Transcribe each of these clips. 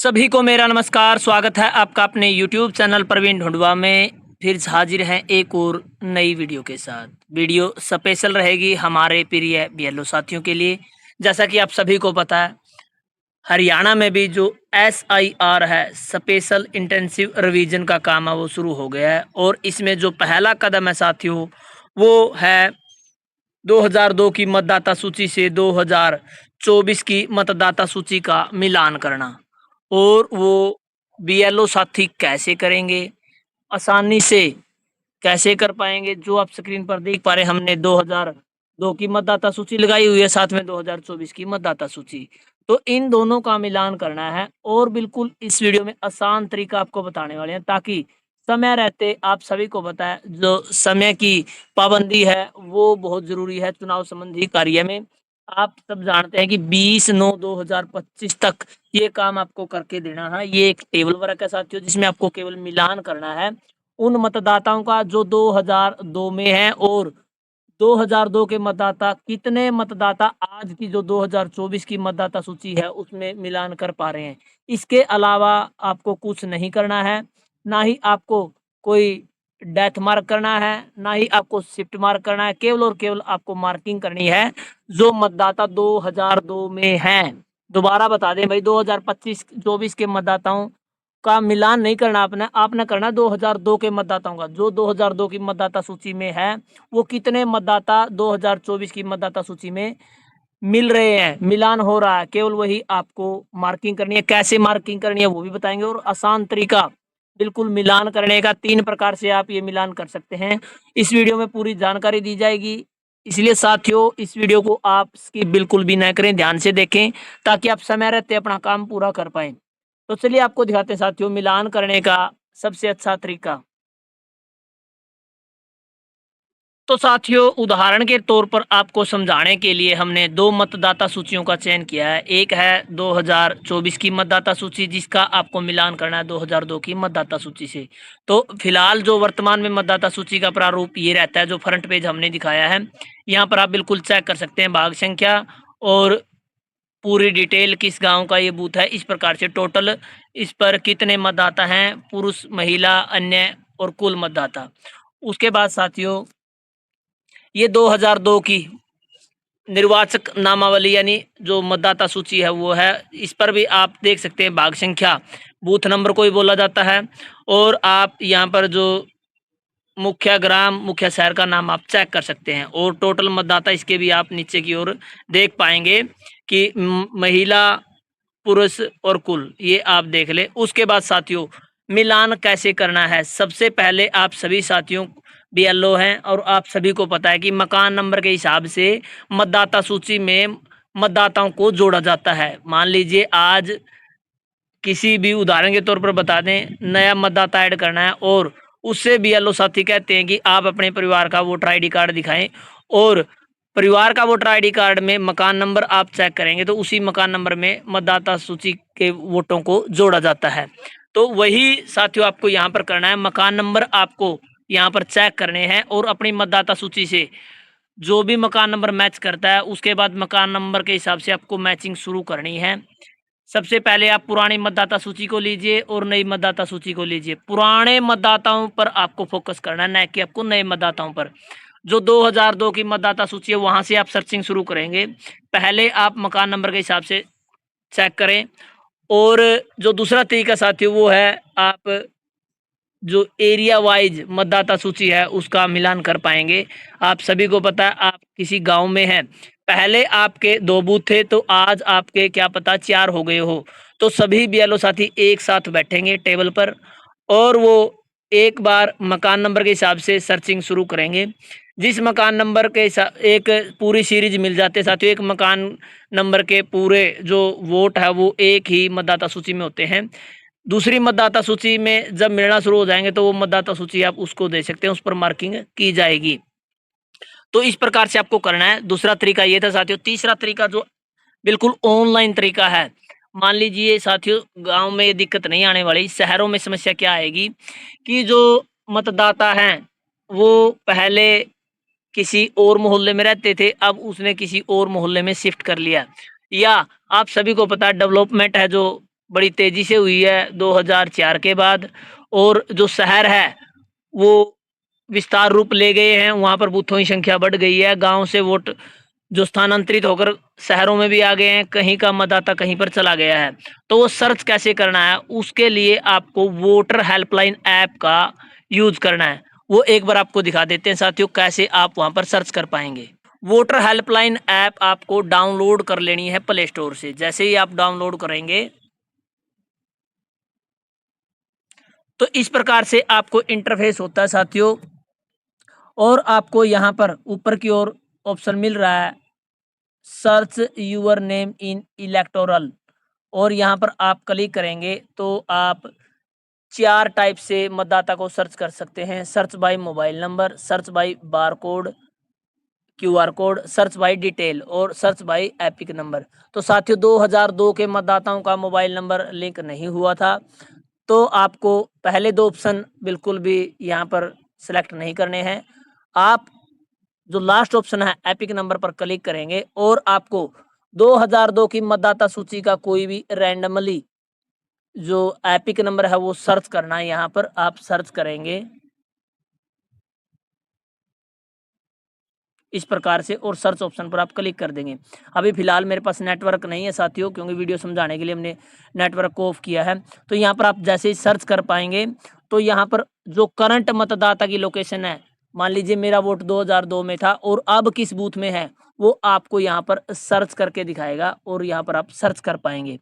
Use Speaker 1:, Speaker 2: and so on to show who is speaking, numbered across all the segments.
Speaker 1: सभी को मेरा नमस्कार। स्वागत है आपका अपने YouTube चैनल प्रवीण ढूंढवा में। फिर हाजिर हैं एक और नई वीडियो के साथ। वीडियो स्पेशल रहेगी हमारे प्रिय बीएलओ साथियों के लिए। जैसा कि आप सभी को पता है, हरियाणा में भी जो SIR है, स्पेशल इंटेंसिव रिवीजन का काम है, वो शुरू हो गया है। और इसमें जो पहला कदम है साथियों, वो है 2002 की मतदाता सूची से 2024 की मतदाता सूची का मिलान करना। और वो बीएलओ साथी कैसे करेंगे, आसानी से कैसे कर पाएंगे? जो आप स्क्रीन पर देख पा रहे हैं, हमने 2002 की मतदाता सूची लगाई हुई है, साथ में 2024 की मतदाता सूची। तो इन दोनों का मिलान करना है और बिल्कुल इस वीडियो में आसान तरीका आपको बताने वाले हैं, ताकि समय रहते आप सभी को पता है, जो समय की पाबंदी है वो बहुत जरूरी है चुनाव संबंधी कार्य में। आप सब जानते हैं कि 20/9/2025 तक ये काम आपको करके देना है। ये एक टेबल वर्क है साथियों, जिसमें आपको केवल मिलान करना है उन मतदाताओं का जो 2002 में है, और 2002 के मतदाता कितने मतदाता आज की जो 2024 की मतदाता सूची है उसमें मिलान कर पा रहे हैं। इसके अलावा आपको कुछ नहीं करना है, ना ही आपको कोई डेथ मार्क करना है, ना ही आपको शिफ्ट मार्क करना है। केवल और केवल आपको मार्किंग करनी है जो मतदाता 2002 में हैं। दोबारा बता दें भाई, 2025-24 के मतदाताओं का मिलान नहीं करना आपने, आपने करना 2002 के मतदाताओं का। जो 2002 की मतदाता सूची में है, वो कितने मतदाता 2024 की मतदाता सूची में मिल रहे हैं, मिलान हो रहा है, केवल वही आपको मार्किंग करनी है। कैसे मार्किंग करनी है वो भी बताएंगे, और आसान तरीका बिल्कुल मिलान करने का। 3 प्रकार से आप ये मिलान कर सकते हैं। इस वीडियो में पूरी जानकारी दी जाएगी, इसलिए साथियों इस वीडियो को आप स्किप बिल्कुल भी ना करें, ध्यान से देखें, ताकि आप समय रहते अपना काम पूरा कर पाएं। तो चलिए आपको दिखाते हैं साथियों मिलान करने का सबसे अच्छा तरीका। तो साथियों, उदाहरण के तौर पर आपको समझाने के लिए हमने 2 मतदाता सूचियों का चयन किया है। एक है 2024 की मतदाता सूची, जिसका आपको मिलान करना है 2002 की मतदाता सूची से। तो फिलहाल जो वर्तमान में मतदाता सूची का प्रारूप ये रहता है, जो फ्रंट पेज हमने दिखाया है। यहाँ पर आप बिल्कुल चेक कर सकते हैं भाग संख्या और पूरी डिटेल, किस गांव का ये बूथ है, इस प्रकार से टोटल इस पर कितने मतदाता हैं, पुरुष, महिला, अन्य और कुल मतदाता। उसके बाद साथियों, ये 2002 की निर्वाचक नामावली यानी जो मतदाता सूची है वो है। इस पर भी आप देख सकते हैं भाग संख्या, बूथ नंबर को भी बोला जाता है। और आप यहाँ पर जो मुख्य ग्राम, मुख्य शहर का नाम आप चेक कर सकते हैं। और टोटल मतदाता इसके भी आप नीचे की ओर देख पाएंगे कि महिला, पुरुष और कुल, ये आप देख ले। उसके बाद साथियों मिलान कैसे करना है? सबसे पहले आप सभी साथियों बीएलओ हैं और आप सभी को पता है कि मकान नंबर के हिसाब से मतदाता सूची में मतदाताओं को जोड़ा जाता है। मान लीजिए आज किसी भी, उदाहरण के तौर पर बता दें, नया मतदाता ऐड करना है, और उससे बीएलओ साथी कहते हैं कि आप अपने परिवार का वोटर आईडी कार्ड दिखाएं, और परिवार का वोटर आईडी कार्ड में मकान नंबर आप चेक करेंगे तो उसी मकान नंबर में मतदाता सूची के वोटों को जोड़ा जाता है। तो वही साथियों आपको यहाँ पर करना है। मकान नंबर आपको यहाँ पर चेक करने हैं और अपनी मतदाता सूची से जो भी मकान नंबर मैच करता है, उसके बाद मकान नंबर के हिसाब से आपको मैचिंग शुरू करनी है। सबसे पहले आप पुरानी मतदाता सूची को लीजिए और नई मतदाता सूची को लीजिए। पुराने मतदाताओं पर आपको फोकस करना है, न कि आपको नए मतदाताओं पर। जो 2002 की मतदाता सूची है वहां से आप सर्चिंग शुरू करेंगे। पहले आप मकान नंबर के हिसाब से चेक करें। और जो दूसरा तरीका साथियों वो है, आप जो एरिया वाइज मतदाता सूची है उसका मिलान कर पाएंगे। आप सभी को पता है, आप किसी गांव में हैं, पहले आपके 2 बूथ थे तो आज आपके क्या पता 4 हो गए हो। तो सभी बीएलओ साथी एक साथ बैठेंगे टेबल पर, और वो एक बार मकान नंबर के हिसाब से सर्चिंग शुरू करेंगे। जिस मकान नंबर के हिसाब, एक पूरी सीरीज मिल जाते हैं साथियों। एक मकान नंबर के पूरे जो वोट है वो एक ही मतदाता सूची में होते हैं। दूसरी मतदाता सूची में जब मिलना शुरू हो जाएंगे तो वो मतदाता सूची आप उसको दे सकते हैं, उस पर मार्किंग की जाएगी। तो इस प्रकार से आपको करना है। दूसरा तरीका ये था साथियों। तीसरा तरीका जो बिल्कुल ऑनलाइन तरीका है। मान लीजिए साथियों, गांव में ये दिक्कत नहीं आने वाली, शहरों में समस्या क्या आएगी कि जो मतदाता हैं वो पहले किसी और मोहल्ले में रहते थे, अब उसने किसी और मोहल्ले में शिफ्ट कर लिया। या आप सभी को पता है डेवलपमेंट है जो बड़ी तेजी से हुई है 2004 के बाद, और जो शहर है वो विस्तार रूप ले गए हैं, वहाँ पर बूथों की संख्या बढ़ गई है, गांव से वोट जो स्थानांतरित होकर शहरों में भी आ गए हैं, कहीं का मतदाता कहीं पर चला गया है। तो वो सर्च कैसे करना है, उसके लिए आपको वोटर हेल्पलाइन ऐप का यूज करना है। वो एक बार आपको दिखा देते हैं साथियों, कैसे आप वहां पर सर्च कर पाएंगे। वोटर हेल्पलाइन ऐप आपको डाउनलोड कर लेनी है प्ले स्टोर से। जैसे ही आप डाउनलोड करेंगे तो इस प्रकार से आपको इंटरफेस होता है साथियों, और आपको यहाँ पर ऊपर की ओर ऑप्शन मिल रहा है search your name in electoral, और यहाँ पर आप क्लिक करेंगे तो आप 4 टाइप से मतदाता को सर्च कर सकते हैं। Search by mobile number, search by barcode, QR code, search by detail और सर्च बाय एपिक नंबर। तो साथियों 2002 के मतदाताओं का मोबाइल नंबर लिंक नहीं हुआ था, तो आपको पहले 2 ऑप्शन बिल्कुल भी यहाँ पर सिलेक्ट नहीं करने हैं। आप जो लास्ट ऑप्शन है एपिक नंबर पर क्लिक करेंगे और आपको 2002 की मतदाता सूची का कोई भी रैंडमली जो एपिक नंबर है वो सर्च करना है। यहाँ पर आप सर्च करेंगे इस प्रकार से, और सर्च ऑप्शन पर आप क्लिक कर देंगे। अभी फिलहाल मेरे पास नेटवर्क नहीं है साथियों, क्योंकि वीडियो समझाने के लिए हमने नेटवर्क को ऑफ किया है। तो यहाँ पर आप जैसे ही सर्च कर पाएंगे तो यहाँ पर जो करंट मतदाता की लोकेशन है, मान लीजिए मेरा वोट 2002 में था और अब किस बूथ में है, वो आपको यहाँ पर सर्च करके दिखाएगा और यहाँ पर आप सर्च कर पाएंगे।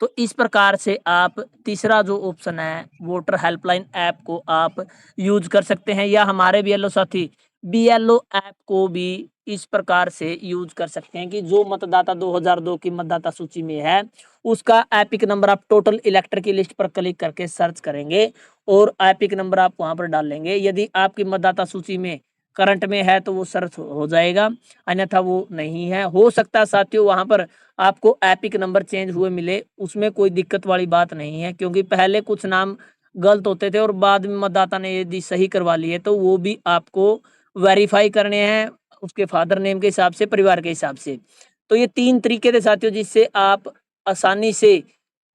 Speaker 1: तो इस प्रकार से आप तीसरा जो ऑप्शन है वोटर हेल्पलाइन ऐप को आप यूज कर सकते हैं, या हमारे BLO साथी BLO ऐप को भी इस प्रकार से यूज कर सकते हैं कि जो मतदाता 2002 की मतदाता सूची में है उसका एपिक नंबर आप टोटल इलेक्टर की लिस्ट पर क्लिक करके सर्च करेंगे और एपिक नंबर आप वहां पर डालेंगे। यदि आपकी मतदाता सूची में करंट में है तो वो सर्च हो जाएगा, अन्यथा वो नहीं है। हो सकता है साथियों वहां पर आपको एपिक नंबर चेंज हुए मिले, उसमें कोई दिक्कत वाली बात नहीं है, क्योंकि पहले कुछ नाम गलत होते थे और बाद में मतदाता ने यदि सही करवा लिए तो वो भी आपको वेरीफाई करने हैं उसके फादर नेम के हिसाब से, परिवार के हिसाब से। तो ये 3 तरीके थे साथियों जिससे आप आसानी से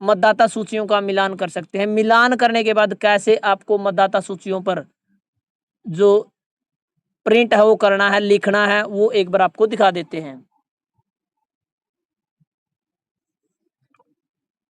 Speaker 1: मतदाता सूचियों का मिलान कर सकते हैं। मिलान करने के बाद कैसे आपको मतदाता सूचियों पर जो प्रिंट है वो करना है, लिखना है, वो एक बार आपको दिखा देते हैं।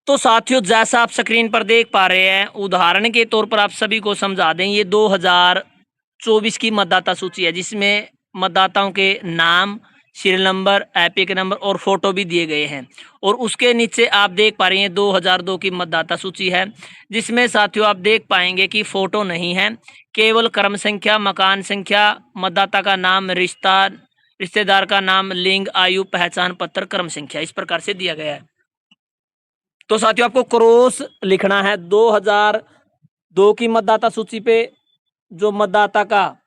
Speaker 1: तो साथियों जैसा आप स्क्रीन पर देख पा रहे हैं, उदाहरण के तौर पर आप सभी को समझा दें, ये 2024 की मतदाता सूची है जिसमें मतदाताओं के नाम, सीरियल नंबर, एपिक नंबर और फोटो भी दिए गए हैं। और उसके नीचे आप देख पा रहे हैं 2002 की मतदाता सूची है जिसमें साथियों आप देख पाएंगे कि फोटो नहीं है, केवल क्रम संख्या, मकान संख्या, मतदाता का नाम, रिश्ता, रिश्तेदार का नाम, लिंग, आयु, पहचान पत्र, क्रम संख्या इस प्रकार से दिया गया है। तो साथियों आपको क्रॉस लिखना है 2002 की मतदाता सूची पे जो मतदाता का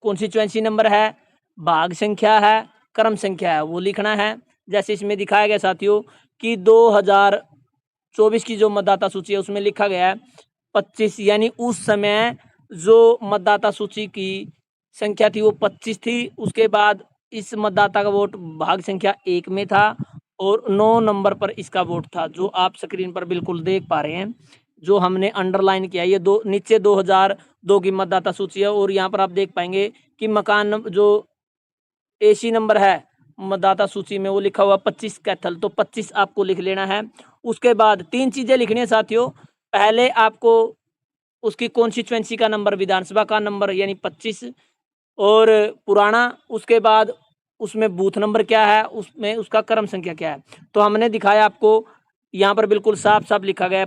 Speaker 1: कॉन्स्टिट्यूएंसी नंबर है, भाग संख्या है, क्रम संख्या है, वो लिखना है। जैसे इसमें दिखाया गया साथियों कि 2024 की जो मतदाता सूची है उसमें लिखा गया है 25, यानी उस समय जो मतदाता सूची की संख्या थी वो 25 थी। उसके बाद इस मतदाता का वोट भाग संख्या 1 में था और 9 नंबर पर इसका वोट था, जो आप स्क्रीन पर बिल्कुल देख पा रहे हैं, जो हमने अंडरलाइन किया। ये दो नीचे 2002 की मतदाता सूची है और यहाँ पर आप देख पाएंगे कि मकान जो AC नंबर है मतदाता सूची में वो लिखा हुआ 25 कैथल, तो 25 आपको लिख लेना है। उसके बाद 3 चीजें लिखनी है साथियों। पहले आपको उसकी कॉन्स्टिट्यूएंसी का नंबर, विधानसभा का नंबर यानी 25 और पुराना, उसके बाद उसमें बूथ नंबर क्या है, उसमें उसका क्रम संख्या क्या है। तो हमने दिखाया आपको यहाँ पर बिल्कुल साफ साफ लिखा गया है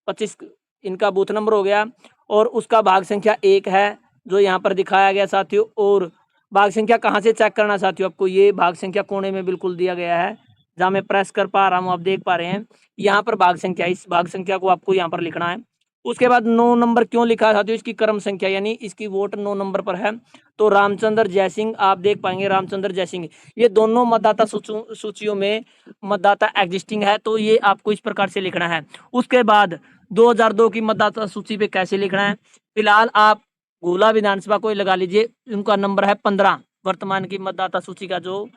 Speaker 1: 25 इनका बूथ नंबर हो गया और उसका भाग संख्या 1 है जो यहाँ पर दिखाया गया साथियों। और भाग संख्या कहाँ से चेक करना साथियों, आपको ये भाग संख्या कोने में बिल्कुल दिया गया है जहाँ मैं प्रेस कर पा रहा हूँ, आप देख पा रहे हैं यहाँ पर भाग संख्या, इस भाग संख्या को आपको यहाँ पर लिखना है। उसके बाद 9 नंबर क्यों लिखा है साथियों, इसकी क्रम संख्या यानी इसकी वोट 9 नंबर पर है। तो रामचंद्र जयसिंह, आप देख पाएंगे रामचंद्र जयसिंह, ये दोनों मतदाता सूचियों में मतदाता एग्जिस्टिंग है, तो ये आपको इस प्रकार से लिखना है। उसके बाद 2002 की मतदाता सूची पे कैसे लिखना है, फिलहाल आप गोला विधानसभा को लगा लीजिए, उनका नंबर है 15, वर्तमान की मतदाता सूची का जो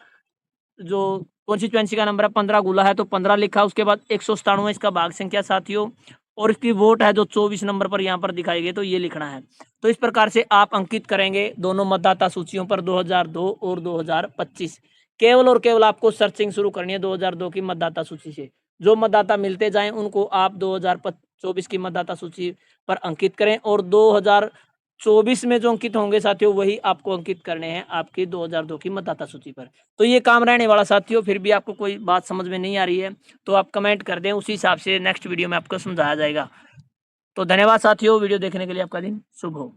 Speaker 1: जो कॉन्स्टिट्यूएंसी का नंबर है 15 गुला है तो 15 लिखा, उसके बाद 197 इसका भाग संख्या साथियों, और इसकी वोट है जो 24 नंबर पर यहाँ पर दिखाई गई, तो ये लिखना है। तो इस प्रकार से आप अंकित करेंगे दोनों मतदाता सूचियों पर 2002 और 2025। केवल और केवल आपको सर्चिंग शुरू करनी है 2002 की मतदाता सूची से। जो मतदाता मिलते जाएं उनको आप 2024 की मतदाता सूची पर अंकित करें, और 2024 में जो अंकित होंगे साथियों वही आपको अंकित करने हैं आपकी 2002 की मतदाता सूची पर। तो ये काम रहने वाला साथियों। फिर भी आपको कोई बात समझ में नहीं आ रही है तो आप कमेंट कर दें, उसी हिसाब से नेक्स्ट वीडियो में आपको समझाया जाएगा। तो धन्यवाद साथियों, वीडियो देखने के लिए आपका दिन शुभ हो।